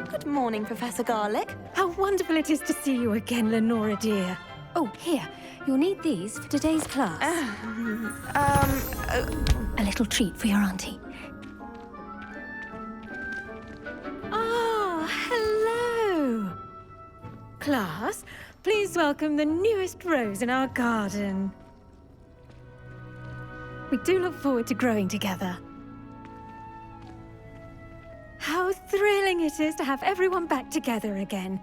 Good morning, Professor Garlic. How wonderful it is to see you again, Lenora dear. Oh, here. You'll need these for today's class. A little treat for your auntie. Ah, hello. Class, please welcome the newest rose in our garden. We do look forward to growing together. How thrilling it is to have everyone back together again.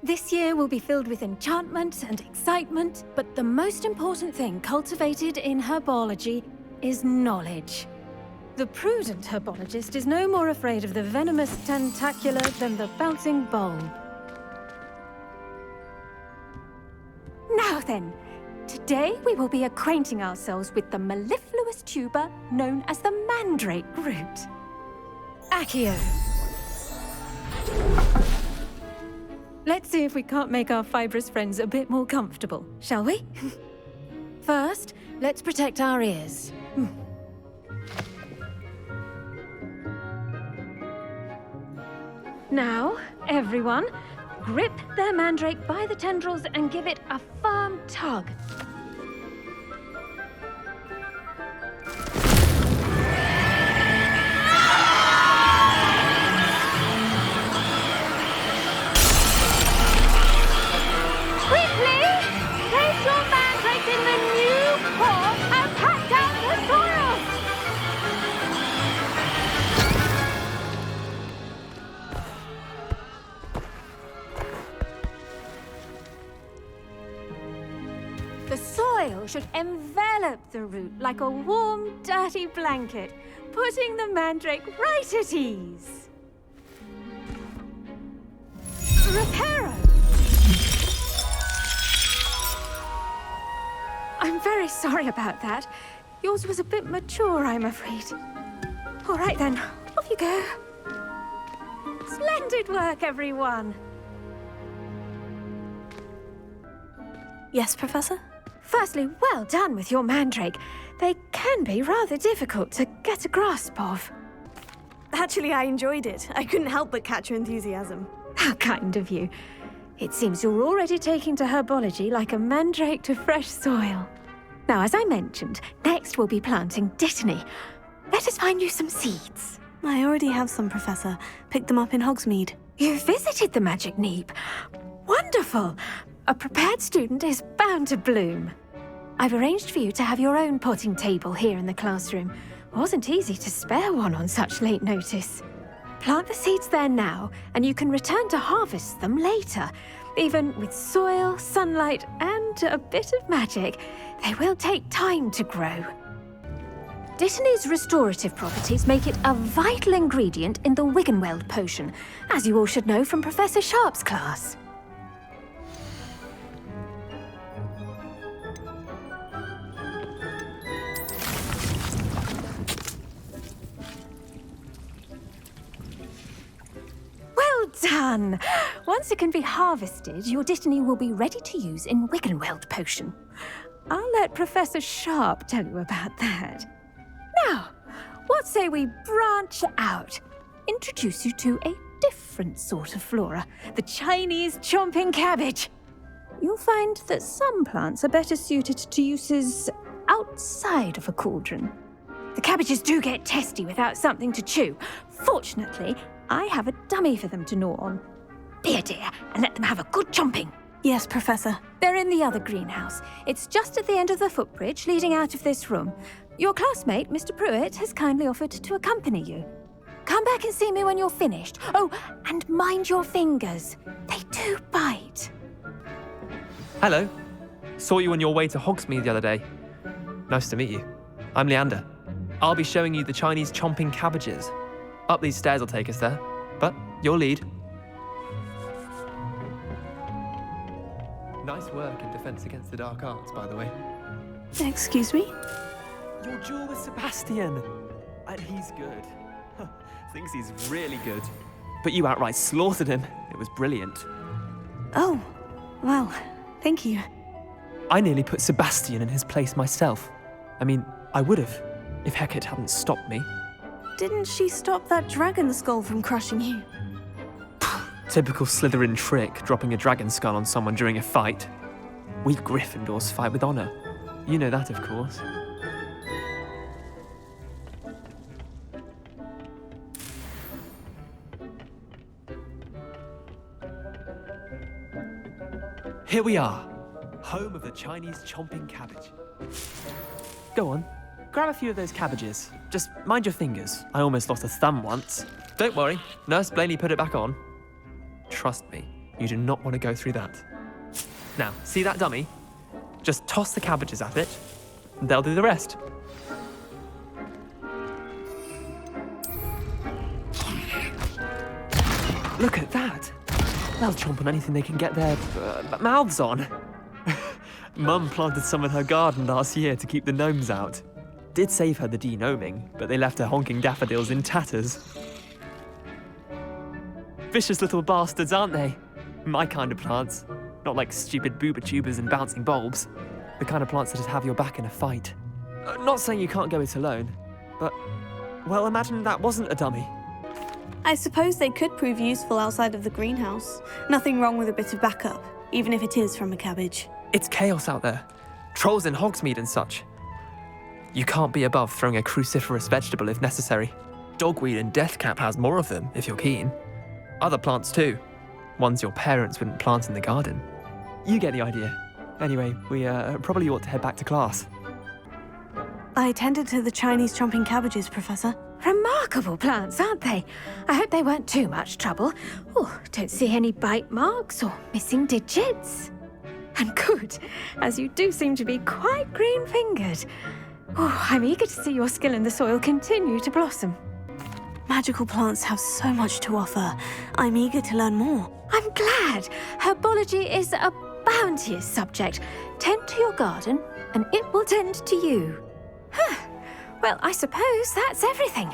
This year will be filled with enchantment and excitement, but the most important thing cultivated in herbology is knowledge. The prudent herbologist is no more afraid of the venomous tentacula than the bouncing bulb. Now then, today we will be acquainting ourselves with the mellifluous tuber known as the mandrake root. Accio. Let's see if we can't make our fibrous friends a bit more comfortable, shall we? First, let's protect our ears. Now, everyone, grip their mandrake by the tendrils and give it a firm tug. The soil should envelop the root like a warm, dirty blanket, putting the mandrake right at ease. Reparo! I'm very sorry about that. Yours was a bit mature, I'm afraid. All right then, off you go. Splendid work, everyone. Yes, Professor? Firstly, well done with your mandrake. They can be rather difficult to get a grasp of. Actually, I enjoyed it. I couldn't help but catch your enthusiasm. How kind of you. It seems you're already taking to herbology like a mandrake to fresh soil. Now, as I mentioned, next we'll be planting dittany. Let us find you some seeds. I already have some, Professor. Picked them up in Hogsmeade. You visited the Magic Neep. Wonderful! A prepared student is bound to bloom. I've arranged for you to have your own potting table here in the classroom. Wasn't easy to spare one on such late notice. Plant the seeds there now, and you can return to harvest them later. Even with soil, sunlight, and a bit of magic, they will take time to grow. Dittany's restorative properties make it a vital ingredient in the Wiggenweld potion, as you all should know from Professor Sharp's class. Well done! Once it can be harvested, your dittany will be ready to use in Wiggenweld potion. I'll let Professor Sharp tell you about that. Now, what say we branch out? Introduce you to a different sort of flora, the Chinese chomping cabbage. You'll find that some plants are better suited to uses outside of a cauldron. The cabbages do get testy without something to chew. Fortunately, I have a dummy for them to gnaw on. Be a dear and let them have a good chomping. Yes, Professor. They're in the other greenhouse. It's just at the end of the footbridge leading out of this room. Your classmate, Mr. Pruitt, has kindly offered to accompany you. Come back and see me when you're finished. Oh, and mind your fingers. They do bite. Hello. Saw you on your way to Hogsmeade the other day. Nice to meet you. I'm Leander. I'll be showing you the Chinese chomping cabbages. Up these stairs will take us there, but your lead. Nice work in Defense Against the Dark Arts, by the way. Excuse me? Your duel with Sebastian. And he's good. Thinks he's really good. But you outright slaughtered him. It was brilliant. Oh, well, thank you. I nearly put Sebastian in his place myself. I mean, I would have, if Hecate hadn't stopped me. didn't she stop that dragon skull from crushing you? Typical Slytherin trick, dropping a dragon skull on someone during a fight. We Gryffindors fight with honor. You know that, of course. Here we are, home of the Chinese chomping cabbage. Go on, grab a few of those cabbages. Just mind your fingers. I almost lost a thumb once. Don't worry, Nurse Blaney put it back on. Trust me, you do not want to go through that. Now, see that dummy? Just toss the cabbages at it, and they'll do the rest. Look at that! They'll chomp on anything they can get their mouths on. Mum planted some in her garden last year to keep the gnomes out. Did save her the de-gnoming, but they left her honking daffodils in tatters. Vicious little bastards, aren't they? My kind of plants. Not like stupid booba tubers and bouncing bulbs. The kind of plants that just have your back in a fight. Not saying you can't go it alone, but, well, imagine that wasn't a dummy. I suppose they could prove useful outside of the greenhouse. Nothing wrong with a bit of backup, even if it is from a cabbage. It's chaos out there. Trolls in Hogsmeade and such. You can't be above throwing a cruciferous vegetable if necessary. Dogweed and deathcap has more of them, if you're keen. Other plants too. Ones your parents wouldn't plant in the garden. You get the idea. Anyway, we probably ought to head back to class. I attended to the Chinese chomping cabbages, Professor. Remarkable plants, aren't they? I hope they weren't too much trouble. Oh, don't see any bite marks or missing digits. And good, as you do seem to be quite green-fingered. Oh, I'm eager to see your skill in the soil continue to blossom. Magical plants have so much to offer. I'm eager to learn more. I'm glad. Herbology is a bounteous subject. Tend to your garden, and it will tend to you. Well, I suppose that's everything.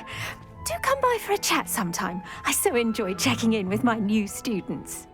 Do come by for a chat sometime. I so enjoy checking in with my new students.